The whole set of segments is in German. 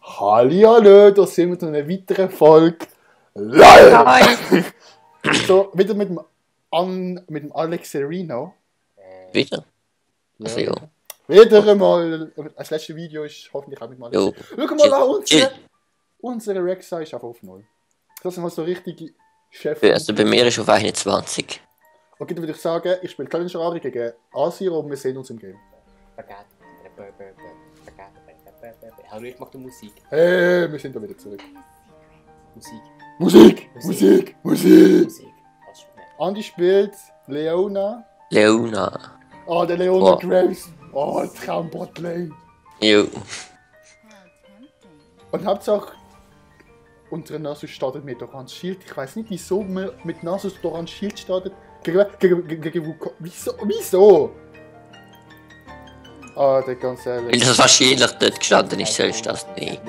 Hallihallo, da sind wir zu einer weiteren Folge. LOL! So, wieder mit dem Alex Serino. Wieder? Ja. Also, ja. Wieder einmal. Das letzte Video ist hoffentlich auch mit dem Alex. Schau mal an, unsere Rexa ist einfach auf 0. Das sind mal so richtige Chef. Also bei mir ist auf 21. Okay, dann würde ich sagen, ich spiele Challenge Ari gegen Asir und wir sehen uns im Game. Hallo, ich mach die Musik. Hey, wir sind da wieder zurück. Musik. Musik! Andi spielt Leona. Ah, der Leona Graves. Oh, Traumbotlane. Jo. Und Hauptsache, unsere Nasus startet mit Orange Shield. Ich weiß nicht, wieso man mit Nasus Orange Shield startet. Wieso? Ah, der ganz ehrlich. Weil das wahrscheinlich dort gestanden ist, sollst du das nicht.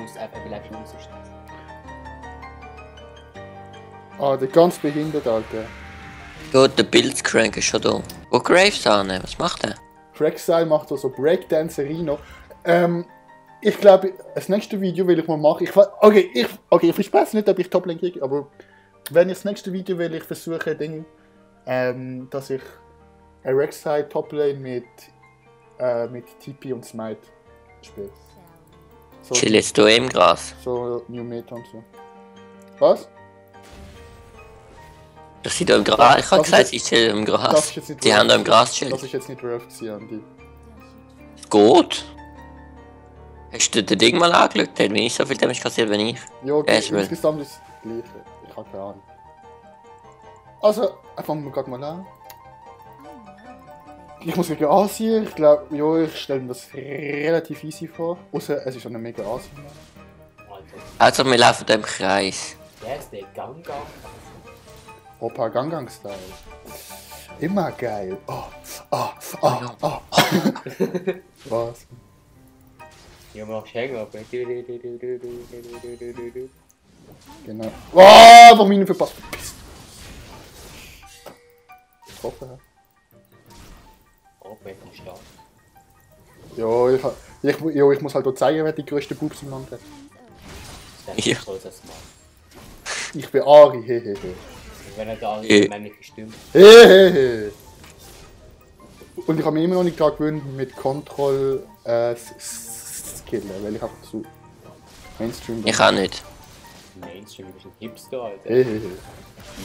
Ah, der ganz behindert, Alter. Gut, der Bildcrank ist schon da. Wo Graves annehmen? Was macht er? Crackstyle macht so Breakdancerino. Ich glaube, das nächste Video will ich mal machen. Ich verspreche nicht, ob ich Toplane kriege, aber wenn ich das nächste Video will ich versuchen, dass ich ein Rek'Sai Toplane mit TP und Smite spiele. So, Chill jetzt du im Gras. so New Meta und so. Was? Das sind da im Gras. Ich habe Das gesagt, ist ich chill im das Gras. ist jetzt nicht Die haben da im Rough. Gras chillen. Das ist jetzt nicht rough gewesen, Andy. Gut. Hast du den Ding mal angeschaut? Der hat mir nicht so viel Damage kassiert wie ich. Ja, okay, Ezreal. insgesamt ist das gleiche. Ich habe keine Ahnung. Also, fangen wir gerade mal an. Ich muss gegen Asien. Ich glaube, ja, ich stelle mir das relativ easy vor. Außer es ist eine mega Asien. Also wir laufen da im Kreis. Der ist der Gangang. Opa Gangang Style. Immer geil. Oh. Was? Ja, mach hängen, aber. Genau. Oh, warum ihn verpasst? Verpisst. Getroffen, hä? Oh, bin ich stark. Ja, ich muss halt auch zeigen, wer die größte Boobs im Land hat. Das ist Ja. so das mal. Ich bin Ari, hehehe. Wenn er da die männliche Stimme. Hehehe. Und ich habe mich immer noch nicht daran gewöhnt, mit Control skillen, weil ich einfach zu Mainstream bin. Ich auch nicht. Mainstream, du bist ein Hipster, Alter. Hehehe.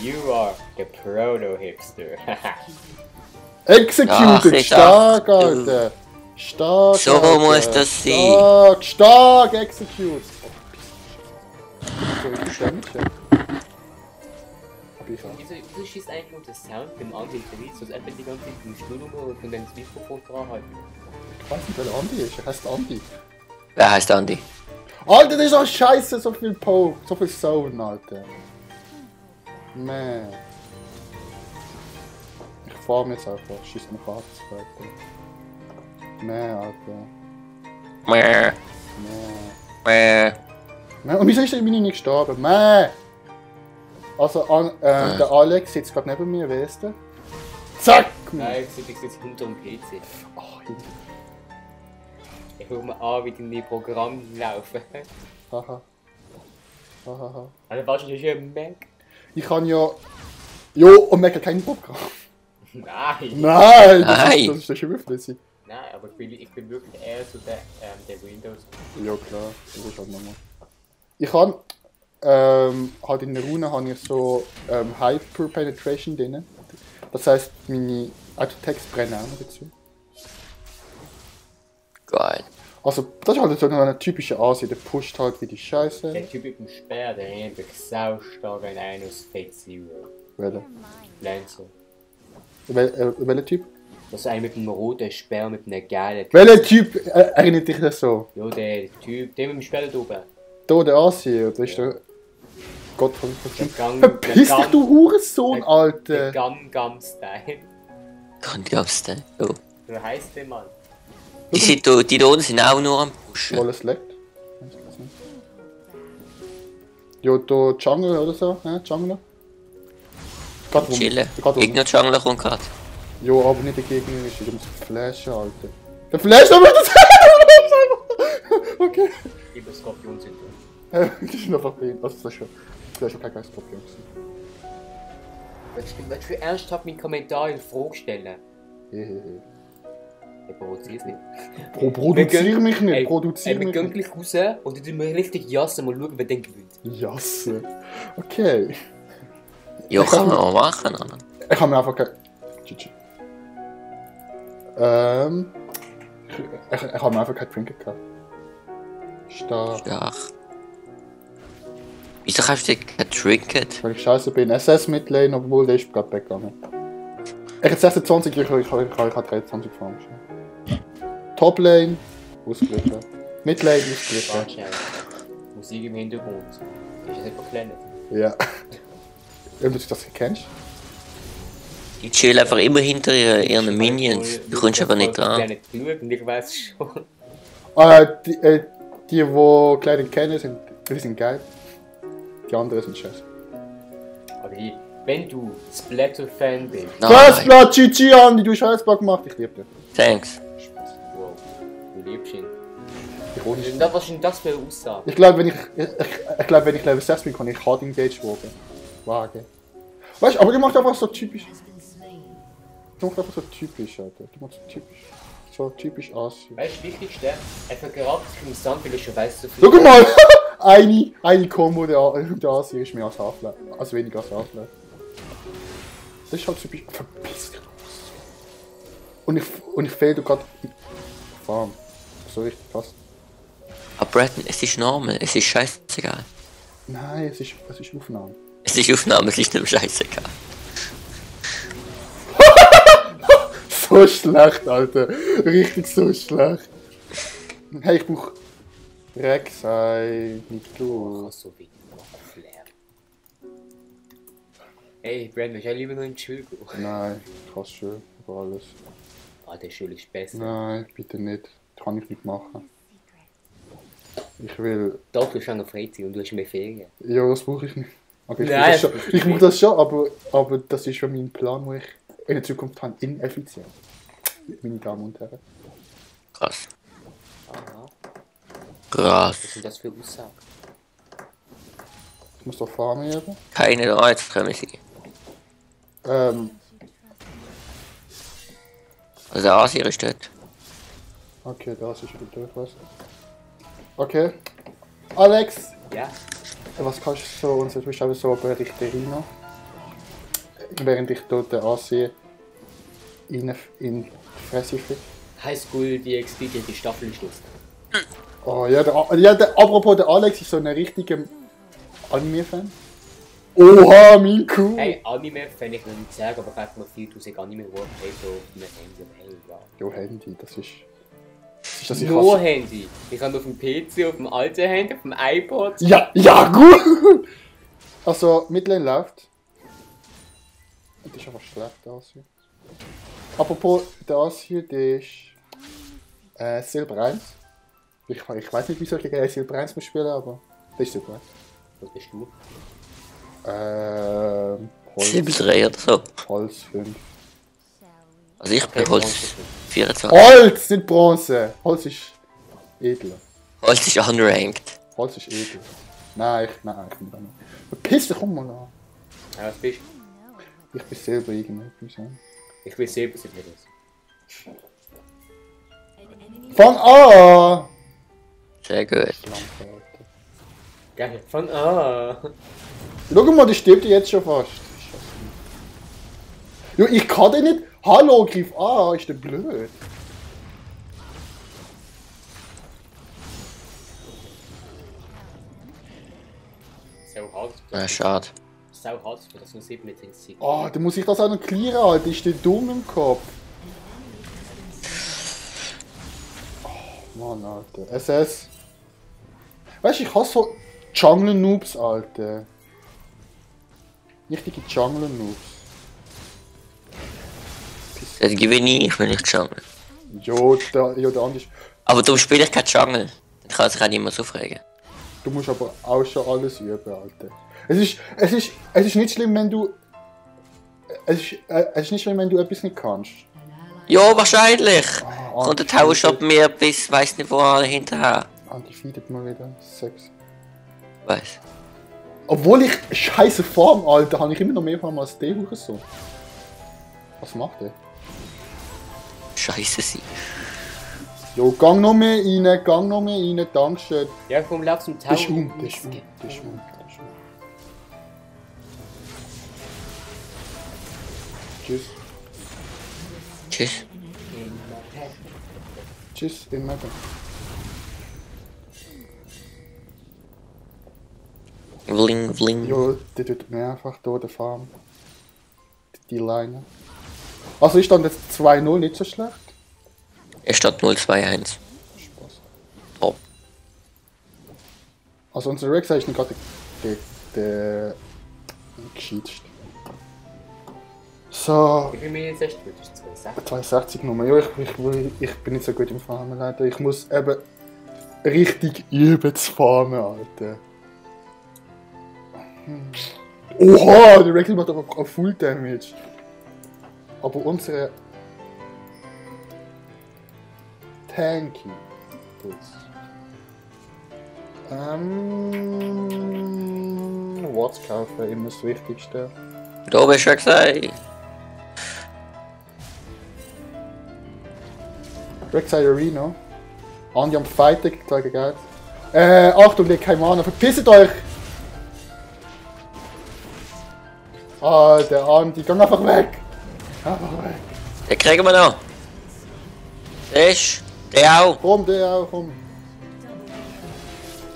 You are the Proto-Hipster. Executed, ich stark, dachte, Alter. Stark, So Alter. muss das sein. Stark, execute. So, ich stelle mich ja. Hab ich auch. Wieso schießt eigentlich nur der Sound beim Andi drin, so dass einfach die ganze Zeit den Stuhl und dann das Mikrofon dran halten? Ich weiß nicht, wer der Andi ist. Er heißt Andi. Wer heißt Andi? Alter, das ist auch scheiße, so viel Poke, so viel Zone, Alter. Man. Ich farm jetzt einfach, schieß mich ab, Alter. Man, Alter. Mäh. Man. Mäh. Man. Und wieso ist der Mini nicht gestorben? Man. Also, der Alex sitzt gerade neben mir, wer ist der? Zack! Nein, ich sitze hinter dem PC. Oh, hinter. Ich guck mal an, wie die Programme laufen. Haha. Hahaha. Also, warst du schon ein Mac? Ich kann ja. Jo, und Mac hat keinen Bock gehabt. Nein! Nein! Nein. Das ist ja schon überflüssig. Nein, aber ich bin wirklich eher so der Windows. Ja klar, das ist halt normal. Ich habe halt in der Rune habe ich so Hyper Penetration drin. Das heisst, meine Autotext brennen auch noch dazu. Geil. Also das ist halt so eine typische Asi, der pusht halt wie die Scheiße. Der Typ mit dem Speer, der rennt wirklich saustark ein aus Fate Zero. Welcher? Lancer. Welcher Typ? Das ist einer mit dem roten Speer mit einem geilen. Welcher Typ erinnert dich das so? Ja, der Typ, der mit dem Speer da oben. Da der Asi, oder ist der Gott von Gang- Verpiss der dich, Gang- du Hurensohn, Der Alter! Gangnam-Style. Und glaubst du? Oh. So heisst der Mann. Die da unten sind auch nur am Pushen. Alles leckt. Ja, da Jungle oder so, ne? Jungle. Gerade Chillen. Gerade Gegner-Jungler kommt gerade. Jo, aber nicht der gegnerische, du musst flashen, Alter. Der Flash, aber das Okay. Über Skorpion sind. Das ist einfach behindert. Also, das ist schon kein Geistskorpion. Willst du ernsthaft meinen Kommentar in Frage stellen? Hehehe. Ich provoziere es nicht. Produzier mich nicht, produzier Wir mich gehen nicht. gleich raus und dann tun wir richtig jassen, mal schauen, wer den gewinnt. Jasse. Okay. Ja, kann man auch machen, oder? Ich habe mir einfach kein... GG. Ich habe mir einfach kein Trinken gehabt. Stark. Ja. Wieso kannst du kein Trinket? Weil ich scheiße bin. SS Midlane, obwohl der ist gerade weggegangen. Ich hätte 26, ich habe 23 Fragen. Toplane, ausgeglichen. Midlane, ausgeglichen. Warte schnell. Musik im Hintergrund. Ist das nicht verkleidet? Ja. Wenn du das kennst. Die chillen einfach immer hinter ihren Minions. Du kommst aber nicht Ich habe dran. nicht geschaut und ich weiß es schon. Die Kleine kennen, die sind geil. Die anderen sind scheiße. Aber wenn du Splatter-Fan bist, First Blood, GG, Andi, du hast Scheißblock gemacht, ich liebe dich. Thanks. wow, du liebst ihn. Ironisch. Was ist denn das für eine Aussage? Ich glaube, wenn ich Level 6 bin, kann ich Hard Engage wagen. Weißt du, aber die macht einfach so typisch. Die macht einfach so typisch, Alter. Die macht so typisch. So typisch aussehen. Weißt du, das Wichtigste? Einfach gerade gegen Sand, weil ich schon weiss, so viel. Schau mal! eine Combo der Asi ist mehr als Half-Life. Also weniger als Half-Life. Das ist halt typisch. Verpiss dich raus. Und ich fehle gerade. Farm. So richtig fast. Aber Bretton, es ist normal, es ist scheißegal. Nein, es ist Aufnahme. Es ist Aufnahme, es ist nicht scheißegal. So schlecht, Alter. Richtig so schlecht. Hey, ich brauch Rek'Sai, nicht du. Oh, so wie Flair. Hey, Brandon, willst du lieber noch in die Schule gehen? Nein, ich hasse schön über alles. Ah, der Schule ist besser. Nein, bitte nicht. Das kann ich nicht machen. Ich will. Doch, du hast auch noch Freizeit und du hast mehr Ferien. Ja, das brauche ich nicht. Okay, Nein, ich brauche das schon, aber das ist schon mein Plan, wo ich in der Zukunft habe. Ineffizient. Meine Damen und Herren. Krass. Aha. Krass. Was sind das für Aussagen? Ich muss doch farmen eben. Keine da, jetzt kommen sie. Also der Asier ist dort. Okay, das ist wieder durch, was. Okay. Alex, Ja? was kannst du so uns beschreiben, so bei Richterino? Während ich dort ansehe, in die Fresse fliegt. Highschool DxD, die Staffel ist los. Oh ja, apropos der Alex ist so ein richtiger Anime-Fan. Oha, mein Kuh! Hey, Anime fände ich noch nicht sagen, aber ich habe noch 4000 Anime-Roleplay so auf meinem Handy. Aber hey, ja. Jo, Handy, das ist das ich Nur hasse. Handy. Ich habe auf dem PC, auf dem alten Handy, auf dem iPod. Ja, gut! Also, Midlane läuft. Das ist einfach schlecht, der Asi. Apropos, der Asi, der ist Silber 1. Ich weiß nicht, wieso ich gegen Silber 1 muss spielen, aber das ist Silber 1. Was bist du? Silber Holz, 3 oder so. Holz 5. Also ich bin Holz 24. Holz, nicht Bronze! Holz ist edler. Holz ist unranked. Holz ist edel. Nein, ich bin da nicht. Verpiss dich, komm mal an. Ja, was bist du? Ich bin selber irgendetwas. Ja. Ich will selber sind wir das. Fang an! Sehr gut. Geil, fang an! Schau mal, die stirbt jetzt schon fast. Jo, ich kann den nicht. Hallo, greif an, ist der blöd. So hart. Na, schade. So hart, dass das nur 7 drin sind. Ah, dann muss ich das auch noch clearen, Alter. Ist der dumm im Kopf? Oh, Mann, Alter. SS. Weißt du, ich hasse so Jungle-Noobs, Alter. Richtige Jungle-Noobs. Das gewinne ich, wenn ich jungle. Jo, der andere ist... Aber darum spiele ich kein Jungle. Dann kann sich auch niemand aufregen. Du musst aber auch schon alles üben, Alter. Es ist nicht schlimm, wenn du... Es ist nicht schlimm, wenn du etwas nicht kannst. Ja, wahrscheinlich. Ah, Kommt der Tower Shop mir bis weiss nicht wo hinterher. Undefeated mal wieder. 6. Weiß. Obwohl ich scheiße Farm, Alter, habe ich immer noch mehr Farm als der so. Was macht der? Scheiße sie. Jo, gang noch mehr rein, Dankeschön. Ja, komm, lauf zum Tower. Das ist um. Tschüss. Tschüss. Tschüss, in Mega. Vling, vling. Jo, der tut mir einfach hier der Farm. Die Line. Also ist dann jetzt 2-0 nicht so schlecht? Er steht 0-2-1. Spaß. Top. Also unser Rex ist nicht gerade der gescheiteste. So, Wie viel mir jetzt echt wird? Das ist 2,6. 260 Nummer. Ja, ich bin nicht so gut im Farmen, leider. Ich muss eben richtig üben zu farmen, Alter. Oha, der Rex macht aber auf Full Damage. Aber unsere Tanky. Watts kaufen, immer das Wichtigste. Da bist du gesagt. Rek'Sai Arena. Andi am Fighten gegen Geld. Achtung, legt kein Mana, verpisst euch! Der Andi, geh einfach weg! Einfach weg! Den kriegen wir noch. Der ist. Der auch. Komm, der auch, komm!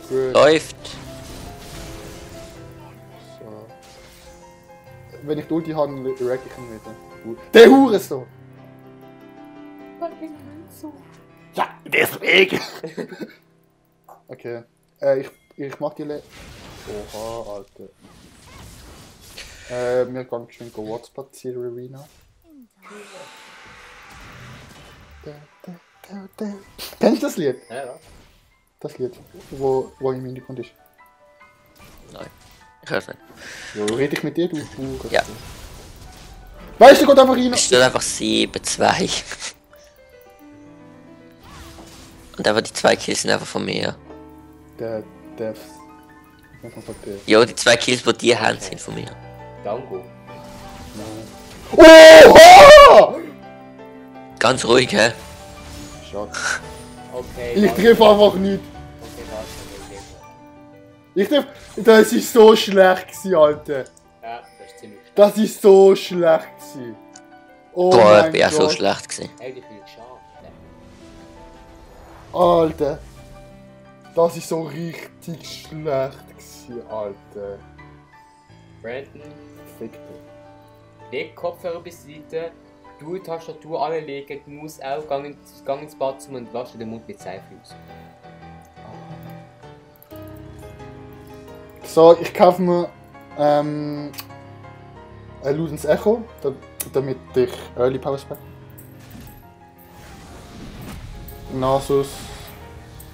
Gut. Läuft. So. Wenn ich die Ulti habe, dann wreck ich ihn wieder. Gut. Der Hurensohn! Ja, deswegen! Okay. Ich mach die Oha, Alter. Wir gehen schön Watts platzieren, Arena. Kennst du das Lied? Ja, was? Das Lied, wo im Hintergrund ist. Nein. Ich hör's nicht. Ja, rede ich mit dir, du? Ja. Weißt du, geht einfach rein! Es steht einfach 7-2. Und aber die 2 Kills sind einfach von mir. Der Devs. Der. Ja, die 2 Kills, die die haben, sind von mir. Dango. Oha! Ganz ruhig, hä? Schade. Okay. Ich treffe einfach nicht. Okay, warte. Ich treffe. Das ist so schlecht gewesen, Alter. Ja, das ist ziemlich schlecht. Das ist so schlecht gewesen. Oh Boah, mein ich bin ja so Gott. schlecht gewesen. Eigentlich viel schade. Alter. Das ist so richtig schlecht gewesen, Alter. Brandon, Fick dich. leg Kopfhörer beiseite, du die Tastatur anlegen, du musst auch gang ins Bad zum und wasch dir den Mund mit Seife aus. So, ich kaufe mir ein Ludens Echo, damit ich Early Power Spec. Nasus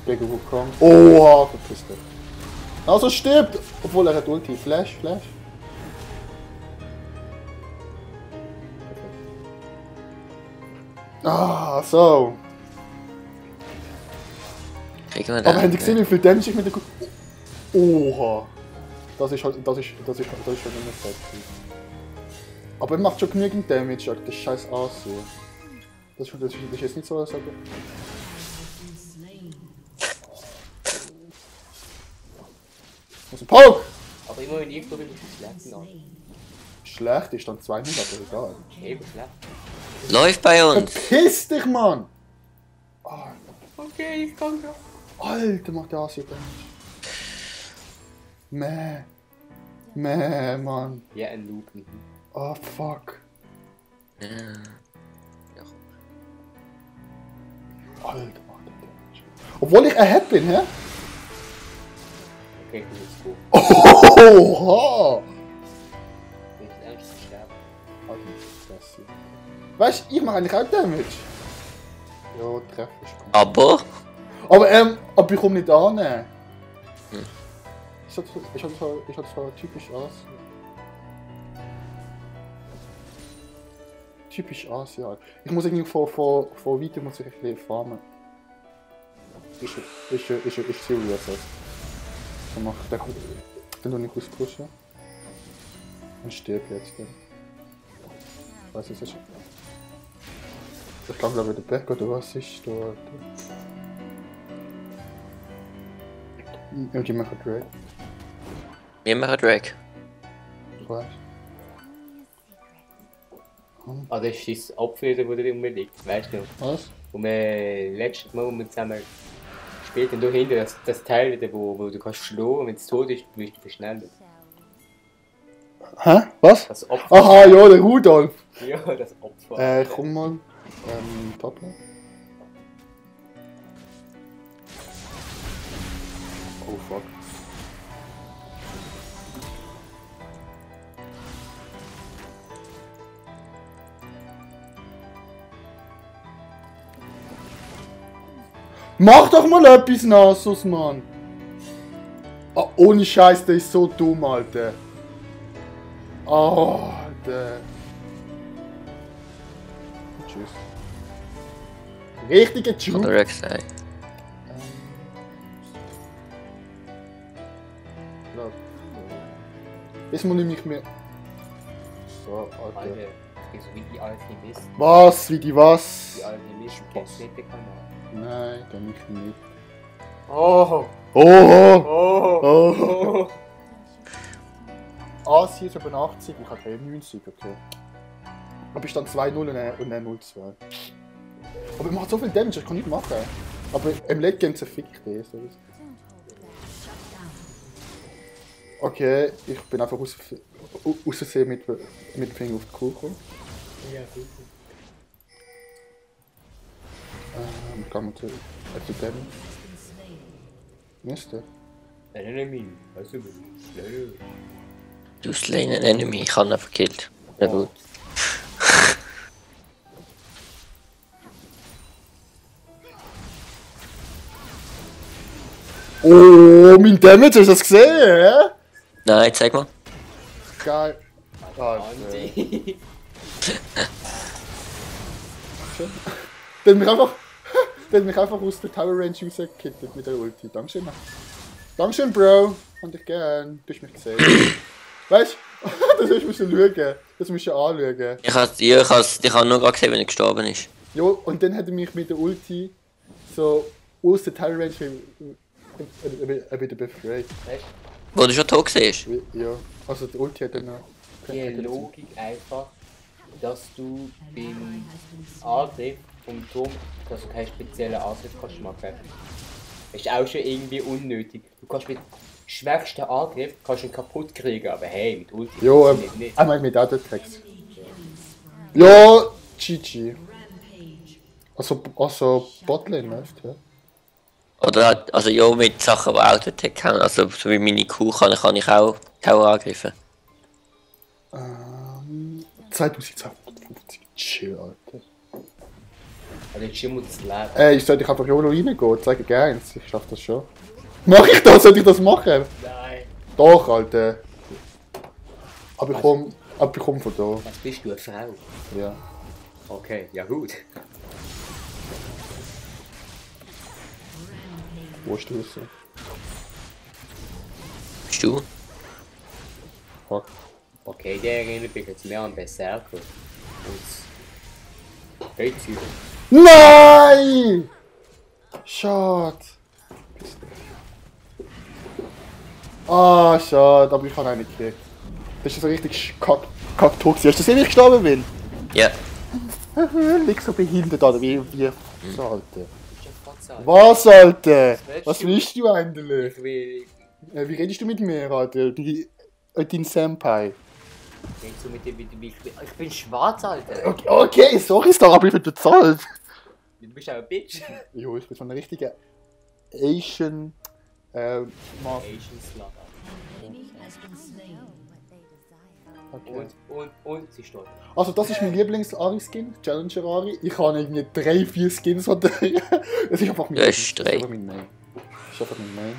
gegen Wukong. Oha, verpiss dich. Nasus stirbt! Obwohl er hat Ulti. Flash. Ah, so. Kriegen wir Aber den? habt ihr gesehen, wie viel Damage ich mit der Oha. Das ist schon immer fett. Aber er macht schon genügend Damage, Alter. Das ist scheiß Ansehen. Das ist jetzt nicht so, als ob was ein Poke! Aber immer wenn ich glaube, ich schlecht an. Schlecht ist dann 2-0, aber egal. Eben schlecht. Läuft bei uns. Verpiss dich, Mann! Okay, ich kann ja. Alter, macht der Ansehen Damage. Meh, Mann. Ja, ein Loop. Oh, fuck. Ja. Alter, macht der Damage. Obwohl ich ahead bin, hä? Okay, ich bin jetzt gut. Oha! Ich bin ernst zu sterben. Weißt du, ich mache eigentlich auch Damage. Ja, Treffer ist gut. Aber. Aber ich komme nicht an. Hm. Ist das so typisch aus? Typisch Asien. Ich muss irgendwie von weiter muss ich ein bisschen farmen. Ist serious. Dann mach ich den noch nicht auspushen. Und stirb jetzt dann. Ich weiß es nicht. Ich glaube der Berg oder was ist da? Und die machen Drake. Wir machen Drake. Ich weiß. Ah, das ist das Apfel, das dir rumliegt, weißt du? Was? Und wir letztes Mal, wo wir zusammen gespielt haben, da hinten das Teil wieder, wo du kannst schlagen und wenn es tot ist, wirst du verschnellen. Hä? Was? Das Opfer. Aha, ja, der Rudolf. Ja, das Opfer. Komm mal. Doppel. Oh fuck. Mach doch mal etwas Nasses, Mann! Ah, ohne Scheiß, der ist so dumm, Alter. Oh, Alter. Tschüss. Richtiger Tschüss. Oder Rek'Sai. Jetzt muss ich mich mehr. So, Alter. Alter, ich bin so wie die Alchemist. Was? Wie die was? Die Alchemist, kennst du nicht den Kanal? Nein, kenn ich nicht. Oh! Oh! Oh! Oh! Asien ist über 80, ich habe 90, okay. Aber ich stand 2-0 und er 0-2. Aber er macht so viel Damage, ich kann nichts machen. Aber im Late Game zerfickt er so. Okay, ich bin einfach aus Versehen mit dem Finger auf die Kuh gekommen. Ja, gut. Kann man zu dem. Mist. Enemy, weißt du, schnell. Du slain an enemy, ich habe ihn verkillt. Na gut. Oh, mein Damage, hast du das gesehen? Ja? Nein, zeig mal. Geil. Andi. Der hat mich einfach aus der Tower Range rausgekittet mit der Ulti. Dankeschön. Dankeschön, Bro. Fand ich gern. Du hast mich gesehen. Weißt du, das musst du schauen. Das musst du anschauen. Ich habe nur gerade gesehen, wenn er gestorben ist. Ja, und dann hat er mich mit der Ulti so aus der Tower Range wieder befreit. Weißt Wo du schon tot siehst. Ja, also die Ulti hat dann noch. du, die Logik einfach, dass du beim Angriff vom Turm dass du keinen speziellen Angriff kannst machen. Das ist auch schon irgendwie unnötig. Du kannst mit schwächsten Angriff kannst du ihn kaputt kriegen, aber hey, mit Ulti Ja, nicht. einmal mit Autotext. Ja, GG. Also Botlane läuft, ja. Oder also ja, mit Sachen, die Autotech haben. Also so wie meine Kuh kann ich auch Tower angreifen. 2250. Chill, Alter. Also jetzt muss das Leben. Ich sollte einfach YOLO reingehen, zeige gerne eins. Ich schaff das schon. Mach ich das? Soll ich das machen? Nein. Doch, Alter. Aber ich komm von da. Was bist du, eine Frau? Ja. Okay, ja gut. Wo ist du so? Bist du? Fuck. Okay, der erinnert mich jetzt mehr an Berserker. Und Betsy. Nein! Schade. Ah, schade, aber ich habe einen gekriegt. Das ist so richtig kacktoxisch. Hast du gesehen, wie ich gestorben bin? Ja. Lieg so behindert, oder wie so, Alter. Ist ja Fotze. Was, Alter? willst Was du? willst du eigentlich? Ich will. Wie redest du mit mir, Alter? Dein Senpai. Redest du mit dem ich bin schwarz, Alter. Okay, sorry, Star, aber ich bin bezahlt. Du bist auch ein Bitch. Jo, ich bin so ein richtiger Asian Master. Asian Slugger. Okay. Und sie steht. Also das ist mein Lieblings-Ari-Skin, Challenger Ari. Ich habe irgendwie 3-4 Skins von der. Das ist einfach mein Ja, ist Das ist drei. einfach mein Main. Das ist einfach mein Main.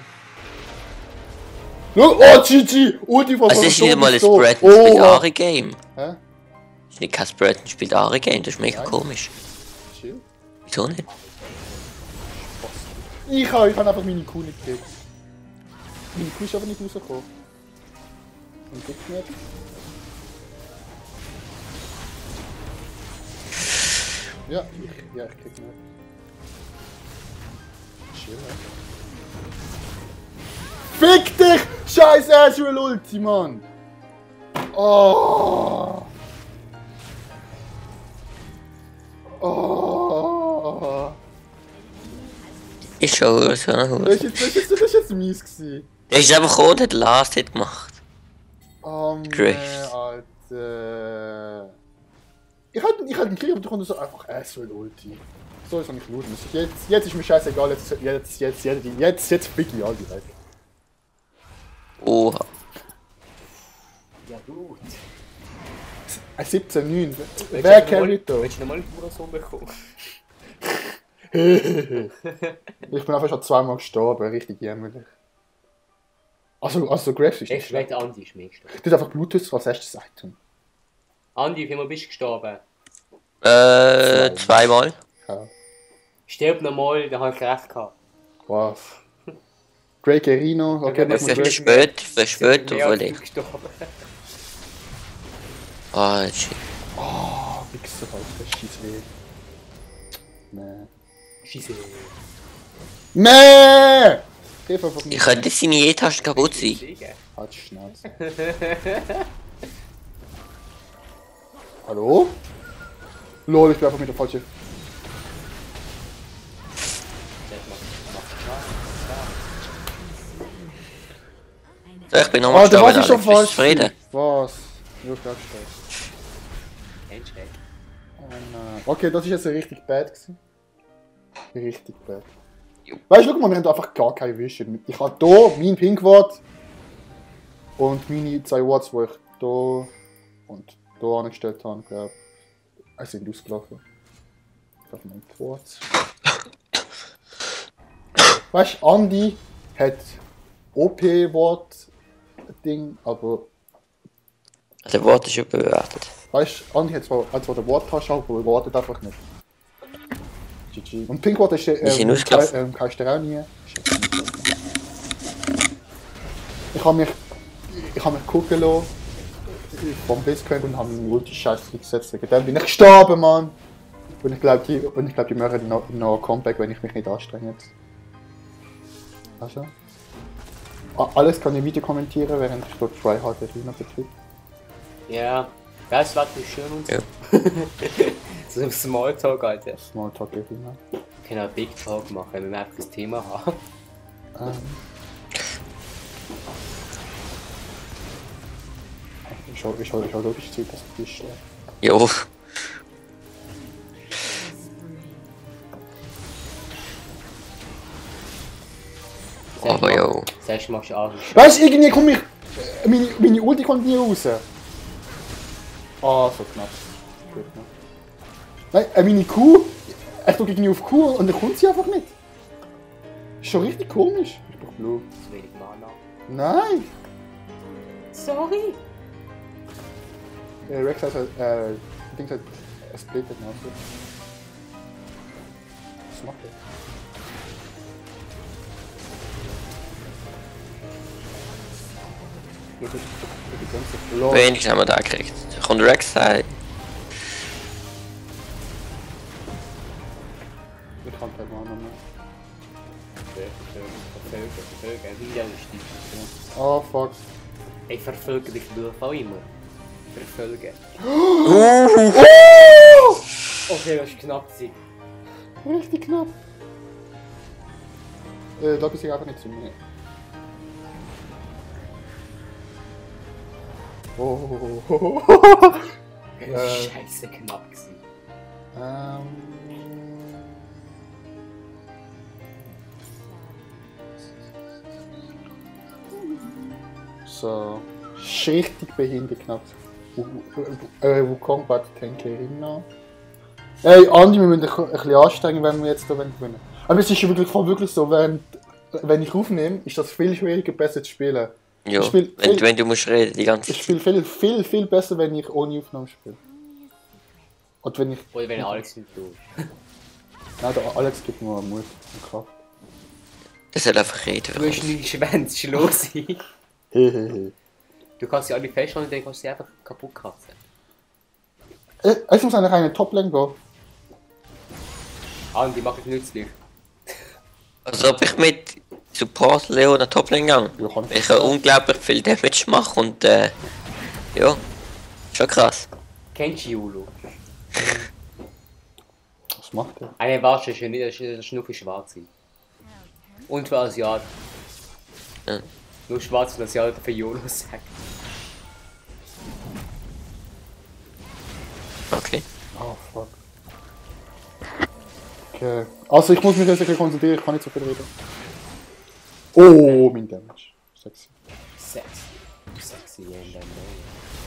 Oh, GG! Ulti von Es ist wieder mal ein so. Spread Oh. mit Ari Game. Hä? Es ist nicht Casperton spielt Ari-Game, das ist mega komisch. Chill. Wieso nicht? Ich hab einfach meine Kuh nicht gekriegt. Meine Kuh ist aber nicht rausgekommen. Und kriegt nicht. Ja, ich krieg nicht. Chill, Fick dich! Scheiß Azrael Ulti, Mann! Oh! Oh! Ist schon so eine Hose. Das ist jetzt mies gewesen. Der ist einfach gekommen und hat den Last Hit gemacht. Oh Chris. man, Alter. Ich hatte einen Krieg, aber du konntest so einfach Azrael Ulti. So ist auch nicht gut. Jetzt ist mir scheißegal, jetzt fick ich all die weg. Oha. Ja gut. 17,9. Wer carryt da? Willst du nochmal einen Murason bekommen? Ich bin einfach schon zweimal gestorben, richtig jämmerlich. Also Graves ist nicht Ich schlecht. wette, Andi ist mehr gestorben. Du hast einfach Bluetooth als erstes Item. Andi, wie viel bist du gestorben? Zweimal. Ja. Stirb nochmal, da habe ich recht gehabt. Was? Drake Rino, okay, Das das ist muss Vielleicht später Mehr als überlegt. du gestorben. Ah, shit. Oh, Wichser, Alter, scheiß weh. Nee. Scheisse. Nee! Gib einfach Ich nicht. könnte seine E-Taste kaputt sein. Halt die Schnauze. Hallo? Lol, ich bin einfach mit der falschen. So, ich bin nochmal Alter, was gestorben, ist schon Alex. Bist du falsch? zufrieden? Was? Ja, ich glaube Handshake. Oh nein. Okay, das ist jetzt richtig bad gewesen. Richtig bad. Jo. Weißt du, guck mal, wir haben einfach gar keine Vision. Ich habe hier mein Pink-Wort und meine 2 Worts, die ich hier und hier angestellt habe, glaube ich, sind ausgelaufen. Ich habe meine Worts. Weißt du, Andi hat OP-Wort-Ding, aber Der Wort ist überbewertet. weißt du, Andi hat zwar den Worttasch, aber er wartet einfach nicht. GG. Und Pinkwort ist Die sind ausgelaufen. kannst du auch nie. Ich habe mich gucken lassen vom Blitzcrank und habe meinen Ulti-Scheiß gesetzt. Wegen dem bin ich gestorben, Mann! Und ich glaube, die machen noch ein Comeback, wenn ich mich nicht anstrenge jetzt. Also. Alles kann ich Video kommentieren, während ich dort Tryhard Arena betreibe. Ja, das war nicht schön und so. Ja. So ein Smalltalk, Alter. Smalltalk Arena. Wir können auch Big Talk machen, wenn wir einfach das Thema haben. Ich habe logisch Zeit, dass du bist. Jo. Aber jo. Sagst du, machst du alles. Weißt du, irgendwie komme ich. Meine Ulti kommt nie raus. Ah, so knapp. Gut, ne? Nein, meine Kuh. Ich drücke irgendwie auf Kuh und dann kommt sie einfach nicht. Ist schon richtig komisch. Ich brauche Blue. Zu wenig Mana. Nein! Sorry! Rex hat Dings hat splittet nach. Was macht er? Lol. Wenigstens haben wir da gekriegt. Kommt Rex rein. Ich kann kein Mana mehr. Verfolgen, wieder ein Stiefel. Oh fuck. Ich verfolge dich durch, auch immer. Verfolgen. Okay, das ist knapp. Richtig knapp. Da bist ich einfach nicht zu mir. Oh. Das ist scheiße knapp gewesen. So. Ist richtig behindert knapp. Wukong bei Tenkerina. Ey, Andi, wir müssen ein bisschen anstrengen, wenn wir jetzt hier gewinnen wollen. Aber es ist wirklich so, wenn ich aufnehme, ist das viel schwieriger, besser zu spielen. Jo. Ich spiel Wenn du musst reden die ganze Ich Zeit. spiele viel besser, wenn ich ohne Aufnahme spiele. Und wenn ich... Oder wenn Alex nicht tut. Nein, der Alex gibt mir Mut und Kraft. Das soll einfach reden. Du hast nicht Schwänze, los. Hehehe. Du kannst sie alle festhalten und dann kannst du sie einfach kaputt kratzen. Es muss eigentlich eine Top-Lane gehen. Ah, und die machen es nützlich. Als ob ich mit Support Leona Toplane gehe. Ja, kann Ich kann unglaublich viel Damage machen und ja, schon krass. Kennst du Julu? Was macht der? Eine Wasche ist ja nicht, das ist nur für Schwarze. Und für Asiaten. Ja. Nur Schwarze und Asiaten für Jolo sagen. Okay. Oh, fuck. Okay. Also ich muss mich jetzt ein bisschen konzentrieren, ich kann nicht so viel reden. Oh, mein Damage. Sexy. Sexy in the name.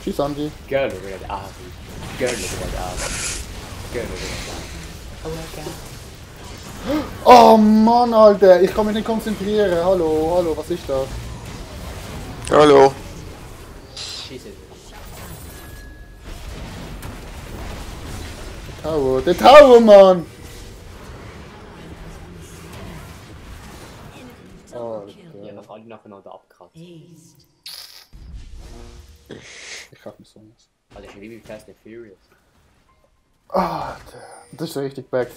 Tschüss, Andi. Girl, look at that arm. Girl, look at that arm. Girl, look at that arm. Oh Mann, Alter, ich kann mich nicht konzentrieren. Hallo, hallo, was ist das? Hallo. Jesus. Der Tower, Mann! Oh, Die haben alle nacheinander abgekratzt. ich hab mich so was. Also ich liebe Fast and Furious. Ah, das ist richtig back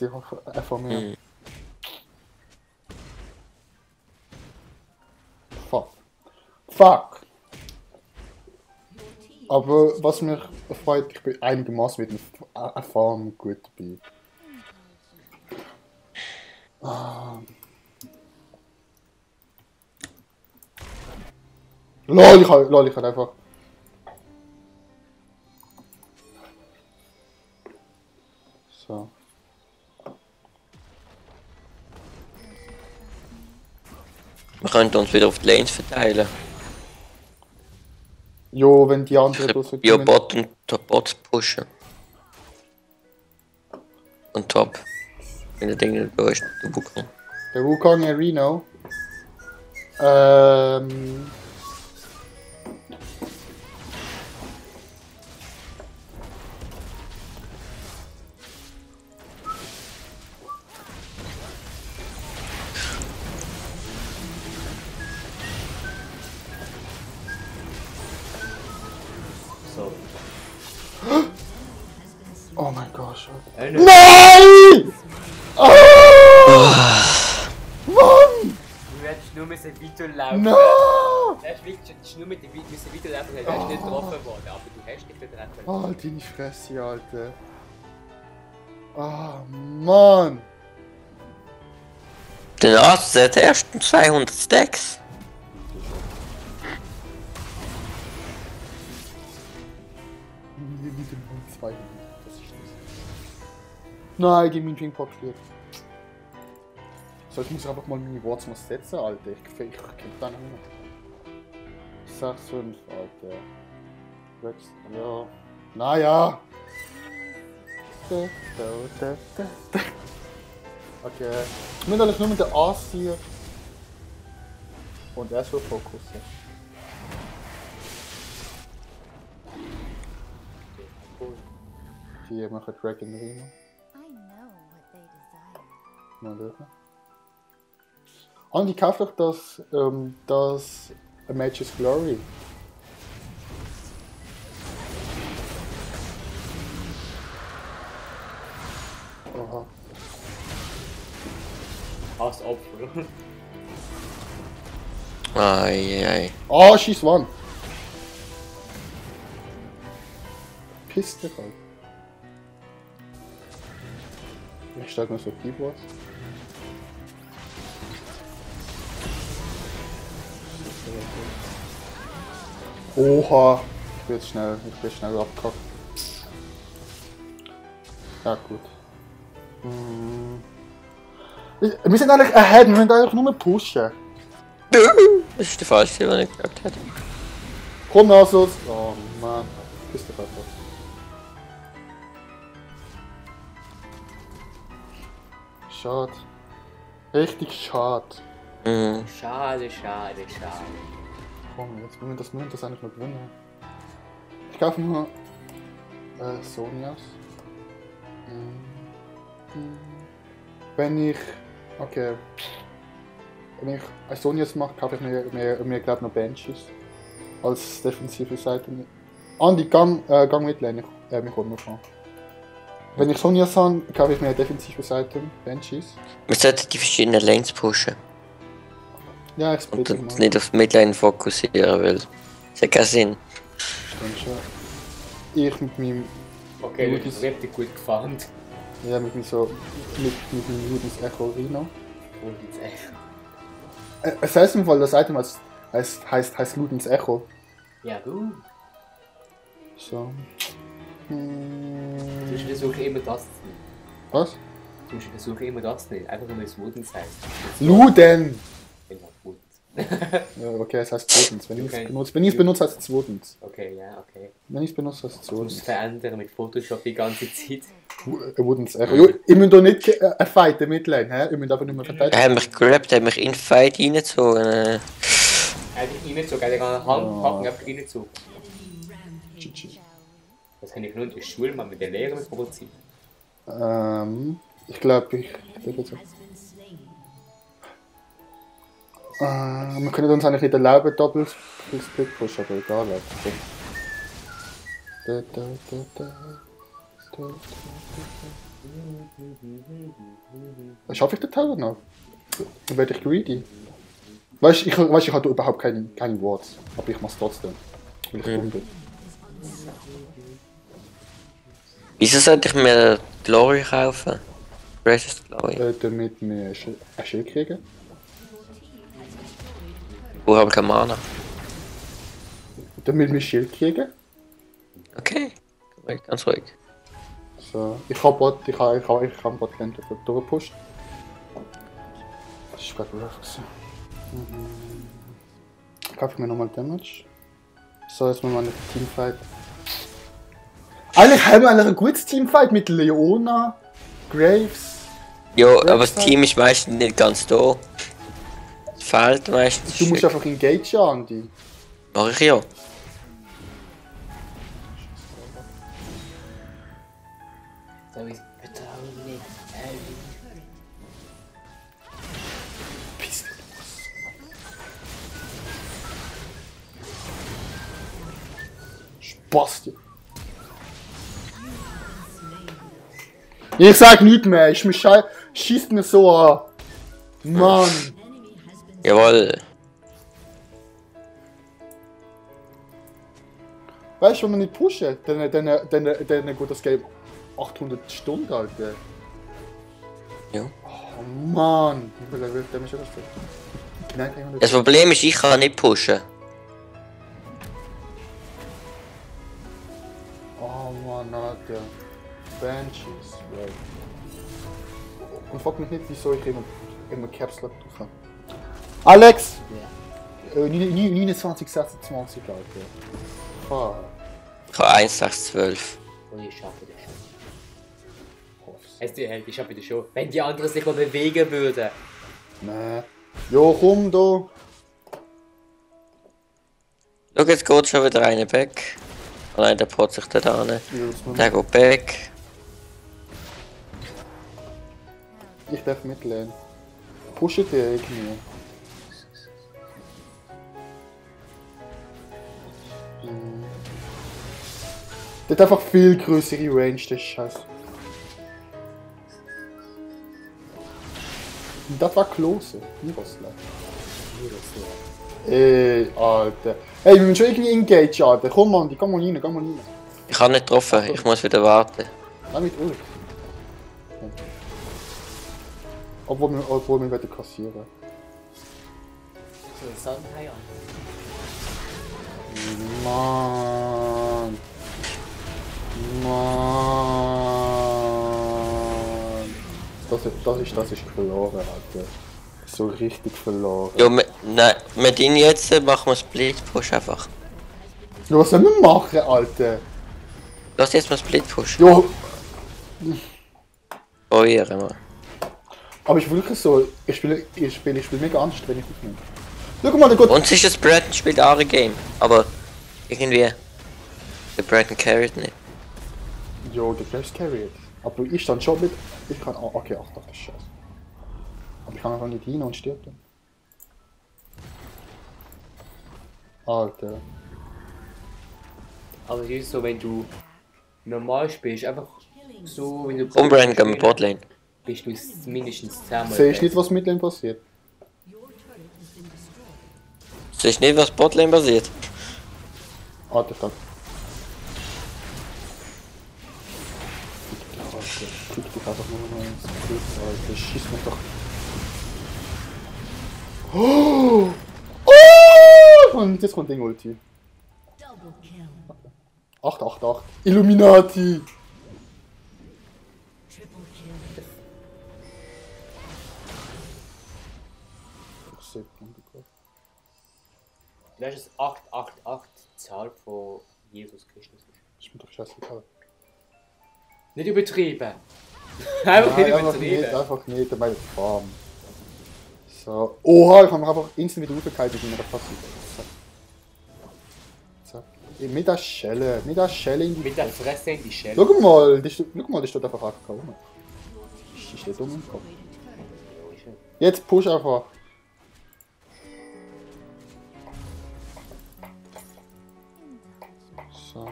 von mir. Mhm. Fuck. Fuck! Aber was mich freut, ich bin einigermaßen mit einer Farm gut dabei. Ah. Lol, ich hab einfach... So. Wir könnten uns wieder auf die Lanes verteilen. Jo, wenn die anderen das Ja, Bot und Bot pushen. Und Top. Wenn der Ding da ist, der Wukong. Der Wukong Reno. So. Oh mein Gott. Nein! Nein! Oh! Mann! Du hättest nur weiterlaufen. No! Du hättest nur mit dem weiterlaufen, du wärst nicht getroffen worden, aber du hast dich nicht treffen. Oh, deine Fresse, Alter. Ah, Mann! Der Arzt hat erst 200 Stacks. Mit dem Hund 200. Was ist das? Nein, die mein Drinkpot liegt. So, ich muss einfach mal meine Worte mal setzen, Alter. Ich krieg da nicht mehr. 6, 5, Alter. 6, ja. Naja. Okay. Ich muss eigentlich nur mit der Ass ziehen. Und erst so fokussen. Die machen Dragon Reno. I know what they desire. Mal schauen. Andi, kauf doch das A Mage's Glory. Oha. Als Opfer. Ei. Oh, she's one. Piss dich halt. Ich stelle mir so Keyboards. Oha. Ich bin schnell abgekackt. Ja gut. Wir sind eigentlich ahead, wir müssen eigentlich nur pushen. Das ist der falsche, den ich gesagt hätte. Komm also. Oh Mann. Piss dich einfach. Schade. Richtig schade. Mhm. Schade. Komm, jetzt müssen wir das eigentlich noch gewinnen. Ich kaufe nur Sonias. Wenn ich... Okay. Wenn ich Isonias mache, kaufe ich mir glaube noch Banshees. Als defensive Seite. Andi, gang mit Lane, mich holen noch an. Wenn ich Sonias habe, kaufe ich mir eine defensive Seite, Banshees. Wir sollten die verschiedenen Lanes pushen. Ja, ich Und splitte uns mal. nicht auf die Midlane fokussieren, weil es hat keinen Sinn. Stimmt schon. Ich mit meinem... Okay, Gut, du bist richtig gut gefahren. Ja, mit meinem Ludens Echo Rhino. Und jetzt echt. Es heißt im Fall, das Item heißt Ludens Echo. Ja, gut. So. Du versuchst immer das zu nehmen. Was? Du versuchst immer das zu nehmen. Einfach nur das Wudens heißt. Luden! Ja, Wudens. Ja, okay, es heißt Wudens. Wenn Okay. ich es benutze, heißt es Wudens. Okay, ja, okay. Wenn ich es benutze, heißt es Du musst Wudens. verändern mit Photoshop die ganze Zeit. Wudens Echo. Jo, ich muss doch nicht fighten mit Lane, hä? Ich muss einfach nicht mehr Er verteidigen. hat mich gerappt, er hat mich in den Fight reingezogen. Er hat dich reingezogen, er hat eine Handpackung einfach reingezogen. GG. Das habe ich nur in der Schule mal mit den Lehrern provoziert. Ich glaube, ich denke so. Wir können uns eigentlich nicht erlauben, Doppel-Split Push, aber egal. Okay. Schaffe ich den Tower noch? Dann werde ich greedy. Weißt du, ich hatte überhaupt keine Words, aber ich mach's trotzdem. Weil ich dumm bin. Wieso sollte ich mir Glory kaufen? Precious Glory. Damit wir ein Schild kriegen. Wo habe ich keine Mana? Damit wir ein Schild kriegen. Okay, ruhig, ganz ruhig. So, ich kann Botlane durchpushen. Das ist gerade rough. Kaufe ich mir nochmal Damage. So, jetzt machen wir eine Teamfight. Eigentlich haben wir ein gutes Teamfight mit Leona, Graves. Jo, aber das Team ist meistens nicht ganz da. Es fehlt meistens. Du musst einfach engage, Andi. Mach ich ja. So ist Vertrauen nicht. Piss dich los. Spasti. Ich sag nichts mehr, schießt mir so an. Mann. Jawohl. Weißt du, wenn wir nicht pushen, dann geht das Game 800 Stunden, Alter. Ja. Oh Mann. Wie viel Level Damage hat das? Nein, 300. Das Problem ist, ich kann nicht pushen. Oh Mann, Alter. Banshees, right. Und frag mich nicht, wieso ich immer Caps Lock drücke. Alex! Ja. 29, 26, Alter. Fuck. Ich habe 1, 6, 12. Und ich schaffe das schon. Es die Held, ich schaffe das schon. Wenn die anderen sich mal bewegen würden. Nee. Jo, komm da. Schau, jetzt geht schon wieder einer back. Oh nein, der pot sich da an. Der geht back. Ich darf mitlehnen. Pushe dir irgendwie. Der hat einfach viel größere Range, der Scheiß. Das war close. Miroslav. Ey, Alter. Hey, wir müssen schon irgendwie engage, Alter. Komm, Mann, komm mal rein, komm mal rein. Ich habe nicht getroffen, ich muss wieder warten. Auch mit Ult. Obwohl wir werden kassieren. So, Sonnenhai an. Mann. Mann. Das ist verloren, Alter. So richtig verloren. Ja, nein, mit ihnen jetzt machen wir Split Push einfach. Ja, was sollen wir machen, Alter? Lass jetzt mal Split Push. Jo, Probieren wir. aber ich wirklich so, ich spiele mega anstrengend mit mir. Schau mal, der Gott. Uns ist das Bracken spielt auch ein Game, aber irgendwie der Bracken carried nicht. Jo, der Flash carried. Aber ich stand schon mit. Ich kann. Oh, okay, ach, das ist scheiße. Aber ich kann einfach nicht hin und stirbt dann. Alter. Aber es ist so, wenn du normal spielst, einfach so, wenn du Umbrennen gehen wir Botlane. bist du mindestens 10 Mal. Sehe ich nicht, was mit dem passiert. Siehst du nicht, was Botlane passiert? Alter, fuck. Krieg dich einfach nur noch ins Gesicht, Alter. Schieß mich doch. Oh! Oh! Und jetzt kommt Ding Ulti. 888. Illuminati! Du weißt, dass 888 die Zahl von Jesus Christus ist. Ist mir doch scheißegal. Nicht übertrieben! Einfach nicht Nein, übertrieben! einfach nicht, meine Farm. So. Oha, ich habe mich einfach instant wieder aufgehalten in einer Passiv. Zack. Mit der Schelle in die. Mit der Fresse in die Schelle. Schau mal, die steht einfach AFK rum. Ich stehe dumm im Kopf. Jetzt push einfach. So.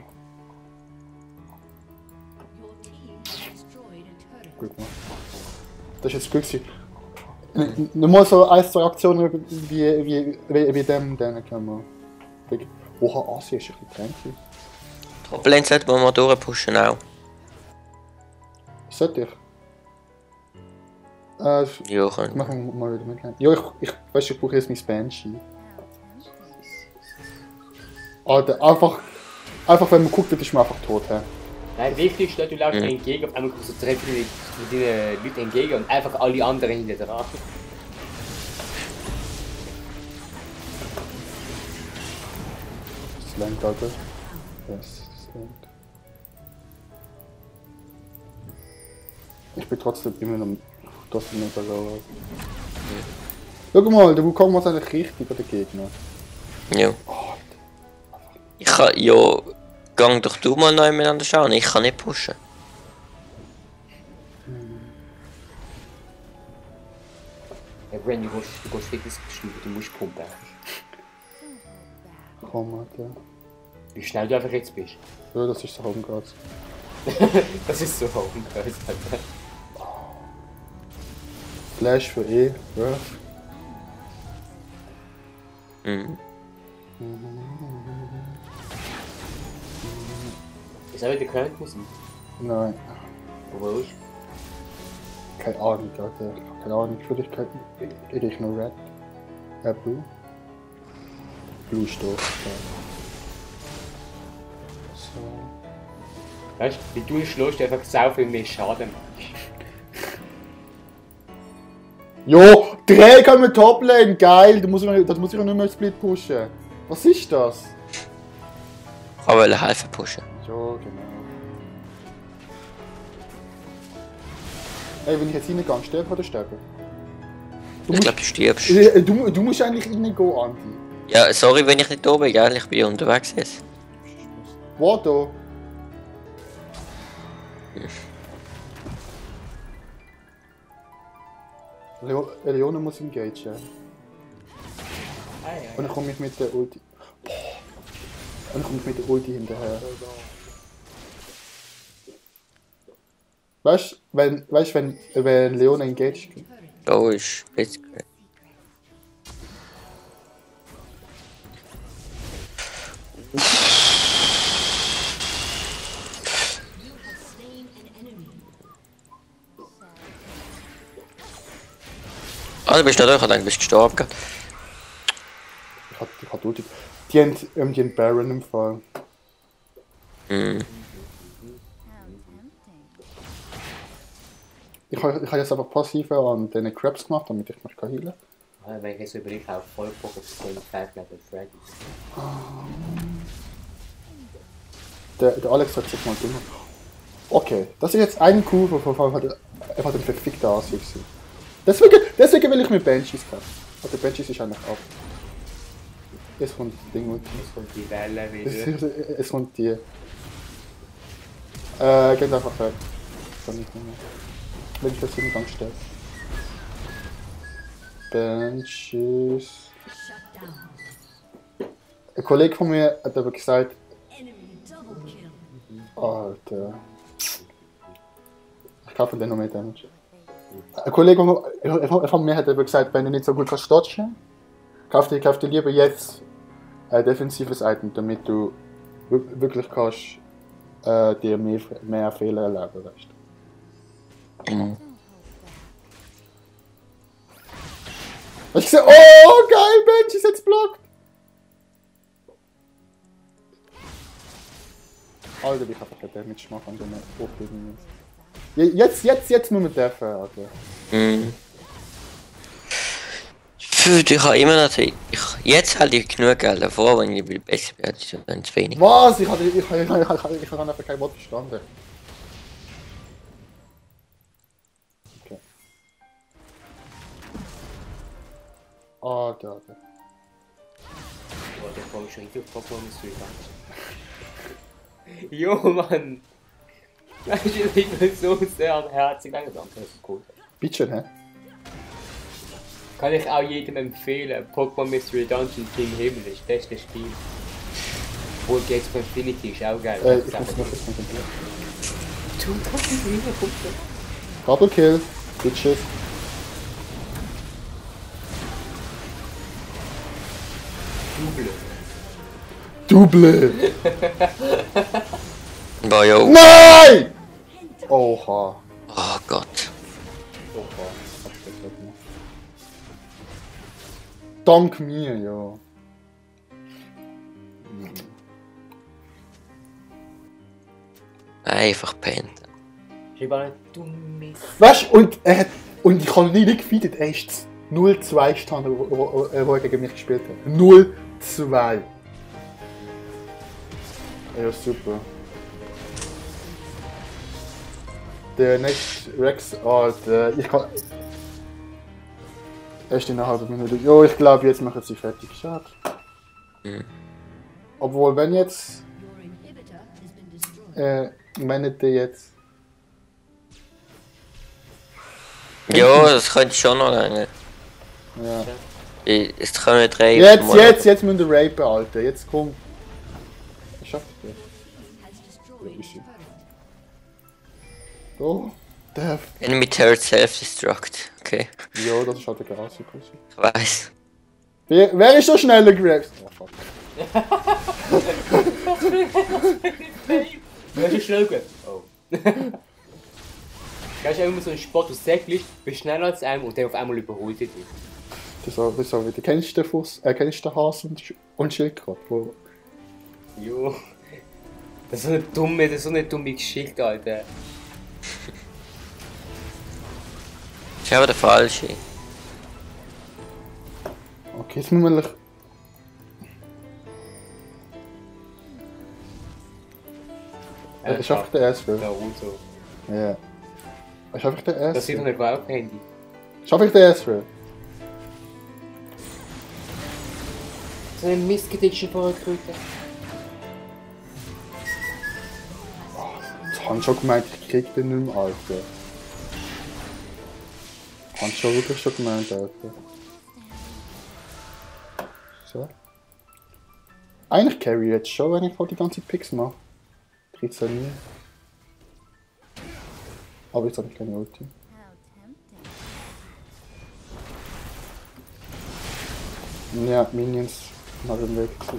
Gut gemacht. Das ist jetzt gut gewesen. Nur mal so 1-2 Aktionen wie dem, den können wir. Oha, Asi ist ein bisschen tränke. Toplane sollten wir mal durchpushen auch. Sollte ich? Ja, Ich können. mache mal wieder mit. Ja, ich weiß, ich brauche jetzt mein Banshee. Alter, einfach wenn man guckt, dann ist man einfach tot. He. Nein, wichtig ist, du läufst entgegen, auf einmal kommst du treffen mit deinen Leuten entgegen und einfach alle anderen hinter dran. Das lenkt, Alter. Yes, das lenkt. Ich bin trotzdem immer noch nicht so. Schau mal, der Wukong macht eigentlich richtig bei den Gegner. Ja. Ich kann, ja, gang doch du mal neu miteinander schauen, ich kann nicht pushen. Ja, Bren, du gehst wirklich geschrieben, du musst pumpen. Komm, Alter. Wie schnell du einfach jetzt bist. Ja, das ist so Home Guards. Das ist so hochgeil, Alter. Flash für E, ja. Mhm. Ist auch wieder Current Musik? Nein, Wo ist? keine Ahnung, Alter. Keine Ahnung, vielleicht kriege ich nur Red. Blue. Blue steht. So. Weißt du, wie du schlägst, einfach sau viel mehr Schaden. Jo, 3 kann man Toplane, geil! Das muss ich ja nicht mehr Split pushen. Was ist das? Ich wollte helfen pushen. Ja, genau. Ey, wenn ich jetzt reingehe, sterbe oder sterbe? Ich glaube, du stirbst. Du musst eigentlich reingehen, Andi. Ja, sorry, wenn ich nicht da bin, gell? Ich bin unterwegs jetzt. Wo da? Leona muss engagen. Und dann komme ich mit der Ulti. Boah. Und dann komme ich mit der Ulti hinterher. Weißt du, wenn Leona engaged geht? Da ist Blitzcrank. Ah, du bist nicht durch, ich dachte, du bist gestorben. gerade. Ich hatte Ulti. Die haben Baron im Fall. Mhm. Ich habe jetzt einfach passiv an den Crabs gemacht, damit ich mich heilen kann. Wenn ich jetzt überlege, auch voll Bock auf den 5 Level Freddy. Der Alex hat sich mal gemacht. Okay, das ist jetzt ein Coup, von einfach ein verfickter Asi gewesen. Deswegen will ich mit Banshees kämpfen. Also Banshees ist eigentlich ab. Jetzt kommt das Ding und Jetzt kommt die Welle wieder. es kommt die. Geht einfach weg. kann nicht mehr. Wenn ich das hier nicht anstelle. Benches. Ein Kollege von mir hat aber gesagt, Alter. Ich kaufe den noch mehr Damage. Ein Kollege von mir hat aber gesagt, wenn du nicht so gut kannst dodgen, kauf dir lieber jetzt ein defensives Item, damit du wirklich kannst dir mehr Fehler erlauben, weißt du. Mhm. Ich gesehen, oh geil, Bench ist jetzt blockt! Alter, ich hab einfach keinen Damage machen an den Hochbildungen. Jetzt nur mit der Alter. Mhm. Ich habe immer noch. Jetzt halt ich genug Geld davor, wenn ich besser werde, ist dann zu wenig. Was? Ich habe einfach kein Wort verstanden. Okay. Alter. Boah, der kommt schon richtig auf Pokémon Street. Jo, Mann! Das ist mir so sehr am Herzen gegangen. Danke, das ist cool. Bitte, hä? Kann ich auch jedem empfehlen. Pokémon Mystery Dungeon Team Himmel ist das beste Spiel. Obwohl Gates of Infinity ist auch geil. Ich muss noch etwas konzentrieren. Du kannst nicht rübergucken. Double Kill, Bitches. Double. Double! Boah, yo. Nein! Oha. Oh Gott. Oha. Dank mir, ja. Einfach pennt. Ich war ein dummes. Weißt du, und ich habe nie gefeedet, er ist 0-2 gestanden, wo er gegen mich gespielt hat. 0-2. Ja, super. Der nächste Rex, Alter, ich kann. Erst in einer halben Minute. Jo, ich glaube, jetzt machen sie fertig. Schade. Mhm. Obwohl, wenn jetzt. Wenn der jetzt. Ja, das könnte schon noch länger. Ja. Es können 3 Jetzt müssen wir rapen, Alter. Jetzt komm. Was schafft der? Ja, easy. Oh, der. Enemy turret self-destruct. Okay. Ja, das ist halt der Garage. Ich weiß. Wer ist so schneller gerappt? Oh fuck. Wer ist schnell gut? Oh. Gehst du immer so einen Sport, du säckelst, bist schneller als einem und der auf einmal überholt dich. Das ist auch wieder. Kennst du den Fuß? Kennst du den Hase und Schildkröte? Wo... Jo. Das ist so eine dumme Geschichte, Alter. Ich habe der falsche. Okay, jetzt müssen wir. Ist einfach der erste. Naruto. Ja. Ist einfach der erste. Das sieht man nicht auf dem Handy. Ist einfach der erste. So ein Mistgedickchen von einer Kröte. Ich hab schon gemeint, ich krieg den nicht mehr, Alter. Ich hab schon wirklich schon gemeint, Alter. So. Eigentlich carry ich jetzt schon, wenn ich voll die ganze Picks mache. 13 nie. Aber jetzt habe ich keine Ulti. How tempting. Ja, Minions nach dem Weg zu.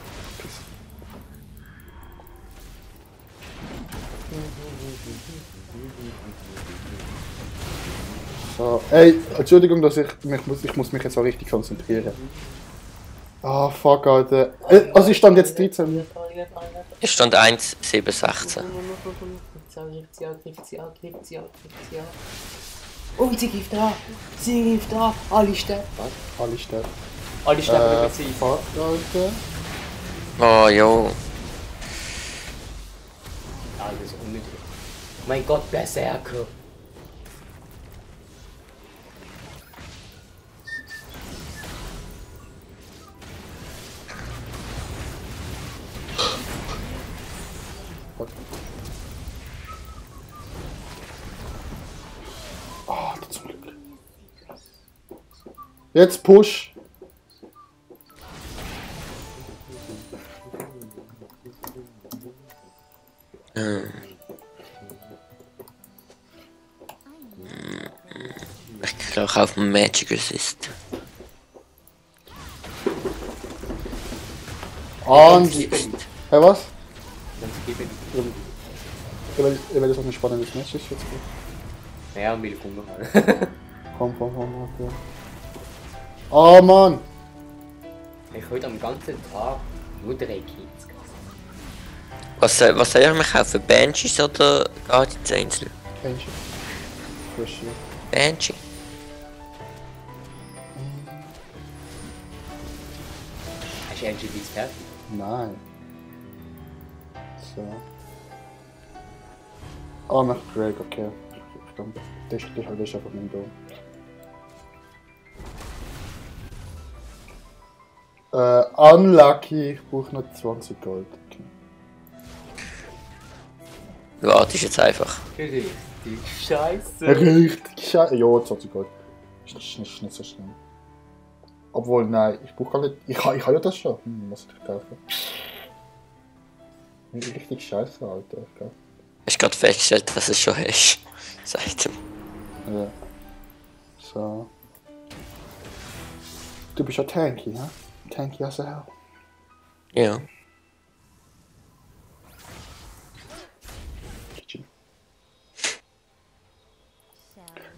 So, ey, Entschuldigung, dass ich muss mich jetzt auch richtig konzentrieren. Ah, fuck, Alter. Also ich stand jetzt 13. Es stand 1, 7, 16. Oh, sie gibt da! Sie gibt da! Alle sterben! Was? Alle sterben. Alle sterben über sie. Fuck, Alter. Oh, jo. Alles unnötig. Mein Gott, Berserker! Jetzt Push. Ich glaube auf Magic Resist. Und. Hey, was? Dann geben Ich will das auch ein spannendes Match ist jetzt. ja, und will Hunger haben. Komm. Ja. Oh Mann! Ich heute am ganzen Tag nur 3 Kills. Was soll ich mir kaufen? Banshees oder Guardians Einzel? Kennst du? Frisch. Banshee. Hast du NGBs fertig? Nein. So. Oh, nach Drake, okay. Das ist einfach nicht da. Unlucky, ich brauche noch 20 Gold. Okay. Du wartest jetzt einfach. Richtig scheiße. Richtig scheiße. Ja, 20 Gold. Ist nicht so schlimm. Obwohl, nein, ich brauche gar nicht. Ich habe ja das schon. Was soll ich kaufen? Richtig scheiße, Alter. Okay. Ich habe gerade festgestellt, dass es schon ist. Seit dem. Ja. So. Du bist ja tanky, ne? Tanky as hell. Ja. GG.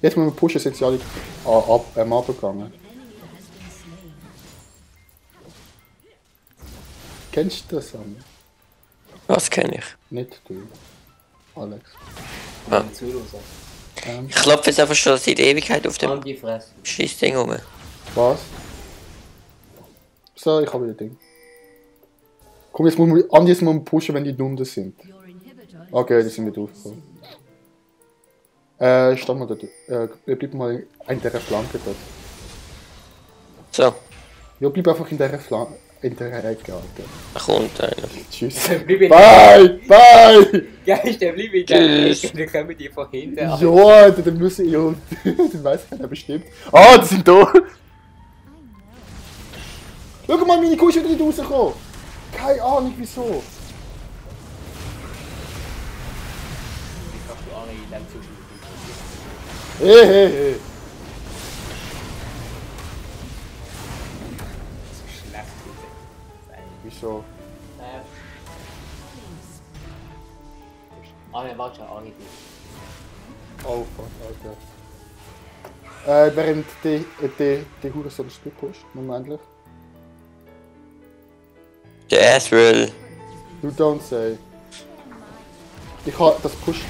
Jetzt müssen wir pushen, sind sie alle abgegangen. Kennst du das, Sam? Was kenne ich? Nicht du, Alex. Ah. Zuhören. Ich klopfe jetzt einfach schon seit Ewigkeit auf dem An die Fresse. Scheißding rum. Was? So, ich habe wieder Ding. Komm, jetzt muss man, jetzt muss man pushen, wenn die Nunden sind. Okay, die sind wieder aufgekommen. Stand mal dort. Bleib mal in dieser Flanke dort. So, Ja, bleib einfach in dieser Flanke. In dieser Ecke, Alter. da kommt einer. Tschüss. Bleib in Bye! Bye! Geist, der bleib in der Tschüss. Ecke, dann kommen die von hinten. Ja, Alter, dann müssen. Ja, dann weiß ich nicht, bestimmt. Ah, die sind da! Schau mal, meine Kuh ist wieder nicht rausgekommen! Keine Ahnung wieso. Ich sag du alle in dem Zustand. Hey. So schlecht bitte. Wieso? Warte schon, Ari. Oh, fuck, Alter. Während die Hure so das Spiel pusht, moment. Der Asriel. You don't say. Ich hab das Push.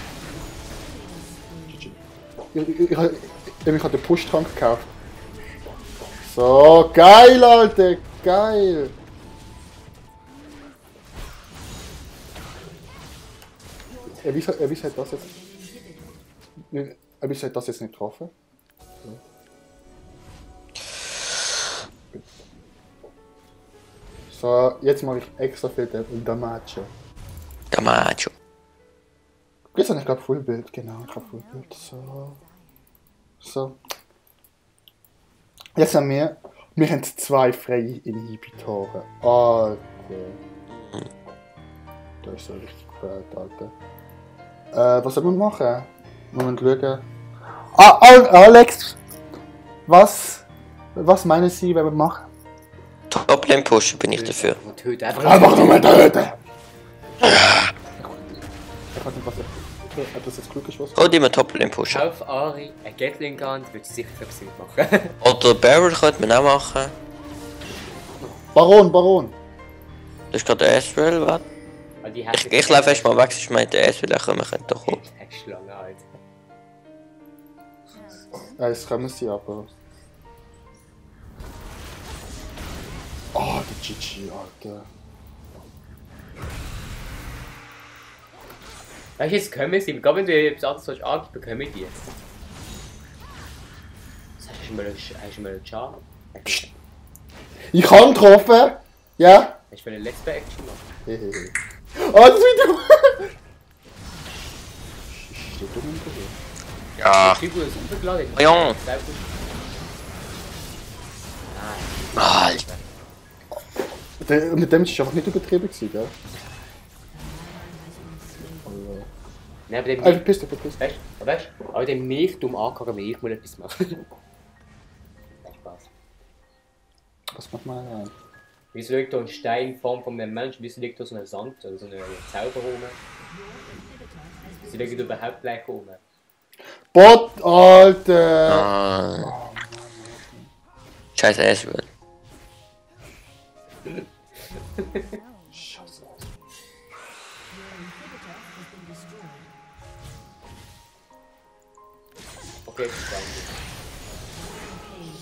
Ich hab den Push-Trank gekauft. So, geil, Alter, geil. Wieso hat das jetzt... Wieso hat das jetzt nicht getroffen? So, jetzt mache ich extra viel Damage. Der Macho. Jetzt habe ich glaube Fullbild, genau, ich habe Fullbild. So. Jetzt haben wir haben 2 freie Inhibitoren. Alter. Das ist so richtig bad, Alter. Was soll man machen? Wir müssen schauen. Alex! Was meinen Sie, wenn wir machen? Toplane pushen bin ich dafür. Und töte einfach. Einfach nur mal töten! Ich weiß nicht, ob das jetzt klug ist, was? Oder immer Toplane pushen. Kauf Ari ein Gatling Gun, würde sicher etwas mitmachen. Oder Barrel könnte man auch machen. Baron! Das ist gerade der Asriel, was? Ich laufe erst mal weg, sonst meint der Asriel, wir können doch kommen. Schlange, Alter. Ja, jetzt kommen sie aber. Oh, die GG, Alter. Weißt du, jetzt kommen sie, gerade wenn du etwas anderes sagst, bekommen die jetzt. Hast du mal einen Charme? Ich habe getroffen! Ja? Hast du eine Let's Play Action gemacht? Hehehe. Oh, das Video! Ist der dumm hinterher? Ja. Die Figur ist übergeladen. Ja. Alter. Und der Damage ist einfach nicht übertrieben gewesen, gell? Also, Nein, aber der verpiss dich. weißt du, aber der mich dumm angehauen, wenn ich mal etwas mache. Nein, Spaß. Was macht man rein? Wieso liegt da ein Stein in Form von einem Menschen? Wieso liegt da so ein Sand oder so eine Zauber rum? Wieso liegt da überhaupt gleich rum? Bot, Alter! Ah. Scheiß Ashwood. Scheiße. Okay, das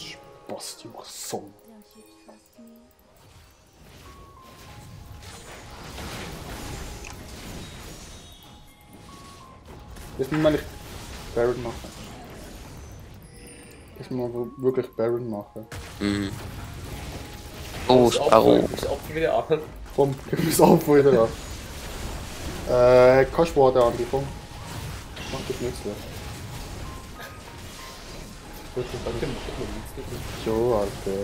ist Basti, du Sonne. Don't you trust me? Jetzt müssen wir eigentlich Baron machen. Jetzt müssen wir wirklich Baron machen. Mhm. Oh, Sparrow. Das Opfer wieder an. Komm, gib mir das Opfer wieder an. Kannst du warten, Andi, komm. Mach das nicht so. So, Alter.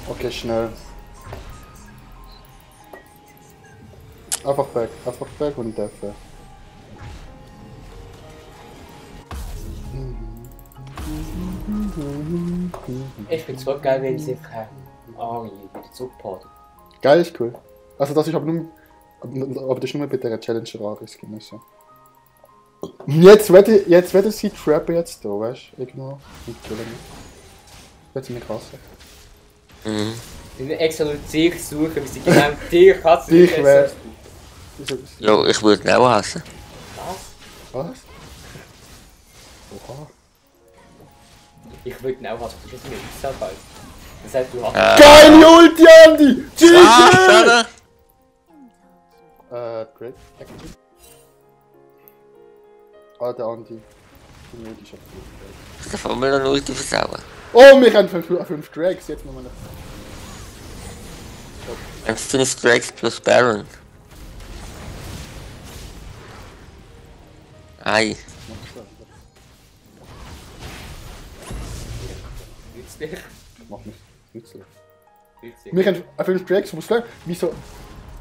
Okay, schnell. Einfach weg und dafür. Ich find's voll geil, wenn sie Ari wieder zurückpacken. Geil, ist cool. Also das ist aber nur... Aber das ist nur bei der Challenge Raris gemessen. Jetzt wird sie trappen jetzt da, weißt du? Irgendwo. Und killen mich. Wird sie mich hassen. Mhm. Ich will extra nur dich suchen, wie sie genau dich hassen. Dich wär... Jo, ich würde ihn auch hassen. Was? Was? Oha. Ich würde ihn auch hassen, das ist mir nicht so falsch. Das heißt, du hast... Geile Ulti, Andi! Ah, GG! schade. Great. Action. Alter Andi. Die Ulti ist absolut geil. Das darf mir noch eine Ulti versauen. Oh, wir haben 5 Drags, jetzt nochmal noch. Ein 5 Drakes plus Baron. Ei. Nützlich. Mach mich nützlich. Nützlich. Wir haben 5 Drags, muss sagen, wieso...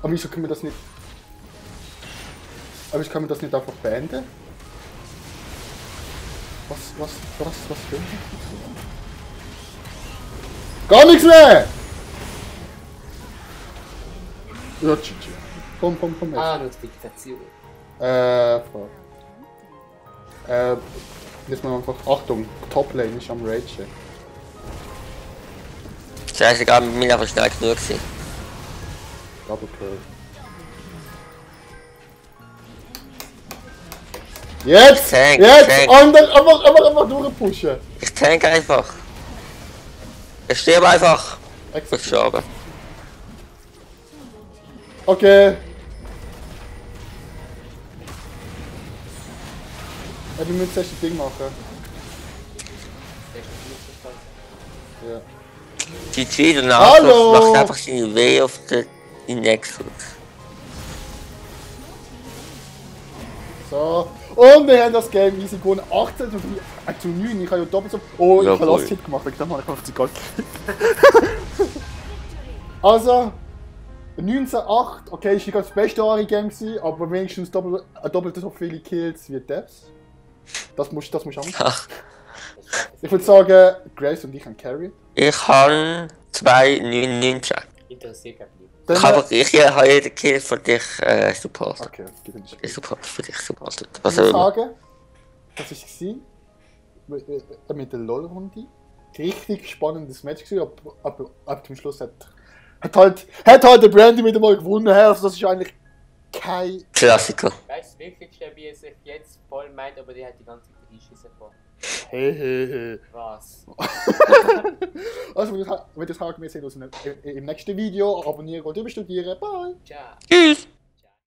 Aber wieso können wir das nicht... Aber wieso können wir das nicht einfach beenden? Was für ein... Gar nichts mehr! Ja, GG. Komm jetzt. Ah, Notifikation. Fuck. Jetzt mal einfach... Achtung, Toplane ist am Ragen. Scheißegal, mit mir einfach schnell genug gewesen. Double Curve. Jetzt! Tank, Jetzt! Tank. Einfach durchpushen! Ich tank einfach. Ich sterbe einfach. Ich bin gestorben. Okay. Ja, du musst erst das Ding machen. Ja. GG, der Hallo! Nachlauf macht einfach seine Weh auf den Nexus. So. Und wir haben das Game easy gewonnen. 18 zu 9. Ich habe ja doppelt so... Oh, ich habe Jawohl. Last Hit gemacht. Wegen dem habe ich 50 Gold gekriegt. Also... 19-8. Okay, ist nicht ganz das beste Ari-Game gewesen, aber wenigstens doppelt so viele Kills wie Debs. Das musst du haben. Ach, Ich würde sagen, Grace und ich haben carry. ich habe 2,99. Interessiert mich nicht. Dann, Ich habe jeden Kill von dich supportet. okay, gib mir Ich support für dich supportet. Ich Was würde auch immer. sagen, das war mit der LOL-Runde. Richtig spannendes Match gewesen, aber zum Schluss hat halt der Brandy wieder mal gewonnen. Also das ist eigentlich kein... Klassiker. Weißt du, Wichtigste, wie er sich jetzt voll meint, aber die hat die ganze Zeit reingeschissen vor. Hehehe. Was? Also, wenn ihr das habt, wir sehen uns im nächsten Video. Abonnieren und überstudieren. Bye! Ciao. Tschüss.